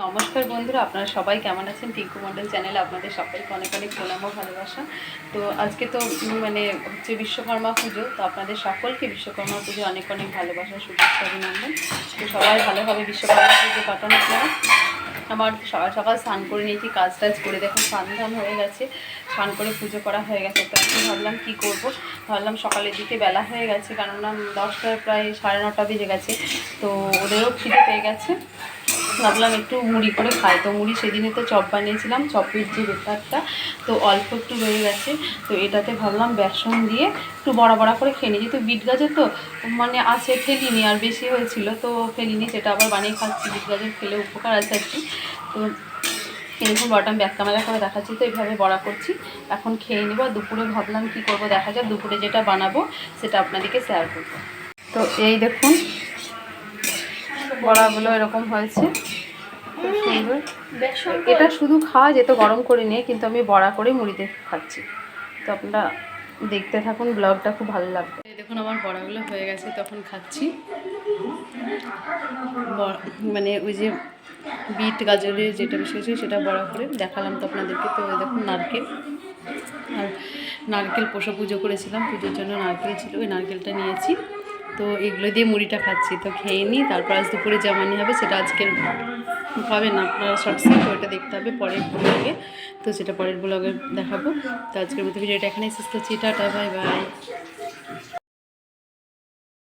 নমস্কার বন্ধুরা, আপনারা সবাই কেমন আছেন? টিঙ্কু মন্ডল চ্যানেলে আপনাদের সকলকে অনেক অনেক প্রণাম ও ভালোবাসা। তো আজকে তো হচ্ছে বিশ্বকর্মা পুজো। তো আপনাদের সকলকে বিশ্বকর্মা পুজো অনেক অনেক ভালোবাসা, শুভেচ্ছা, অভিনন্দন। তো সবাই ভালোভাবে বিশ্বকর্মা পুজো কাটানো আপনারা। আমার সকাল সকাল স্নান করে নিয়েছি, কাজ টাজ করে দেখুন স্নান ধান হয়ে গেছে, স্নান করে পুজো করা হয়ে গেছে। তো এখন ভাবলাম কী করবো, ভাবলাম সকালের দিকে বেলা হয়ে গেছে, কেননা 10টার প্রায় 9:30 বেজে গেছে। তো ওদেরও খিদে পেয়ে গেছে, ভাবলাম একটু মুড়ি করে খাই। তো মুড়ি সেদিনে তো চপ বানিয়েছিলাম, চপের যে বেটারটা তো অল্প একটু রয়ে গেছে। তো এটাতে ভাবলাম বেসন দিয়ে একটু বড়া বড়া করে খেয়ে নিই, যেহেতু বিট গাজর তো আছে, ফেলিনি, আর বেশি হয়েছিল তো ফেলিনি, সেটা আবার বানিয়ে খাচ্ছি। বিট গাজর খেলে উপকার আছে আর কি। তো এরকম বড়াটা ব্যাক ক্যামেরা করে দেখাচ্ছি। তো এইভাবে বড়া করছি, এখন খেয়ে নেবো। দুপুরে ভাবলাম কি করব, দেখা যাক। দুপুরে যেটা বানাবো সেটা আপনাদেরকে শেয়ার করবো। তো এই দেখুন বড়াগুলো এরকম হয়েছে, খুব সুন্দর। এটা শুধু খাওয়া যেত গরম করে নিয়ে, কিন্তু আমি বড়া করে মুড়িতে খাচ্ছি। তো আপনারা দেখতে থাকুন, ব্লগটা খুব ভালো লাগবে। দেখুন আমার বড়াগুলো হয়ে গেছে, তখন খাচ্ছি। ওই যে বিট গাজরের যেটা বিষয় হয়েছে সেটা বড়া করে দেখালাম তো আপনাদেরকে। তো দেখুন নারকেল, আর নারকেল পোষা পুজো করেছিলাম, পুজোর জন্য নারকেল ছিল, ওই নারকেলটা নিয়েছি। তো এগুলো দিয়ে মুড়িটা খাচ্ছি। তো খেয়ে নিই, তারপর আজ দুপুরে জামানি হবে, সেটা আজকের হবে না, আপনারা শর্টসে তো ওটা দেখতে হবে পরের ব্লগে। তো সেটা পরের ব্লগে দেখাবো। তো আজকের মতো ভিডিওটা এখানেই শেষ করছি। Tata, bye bye.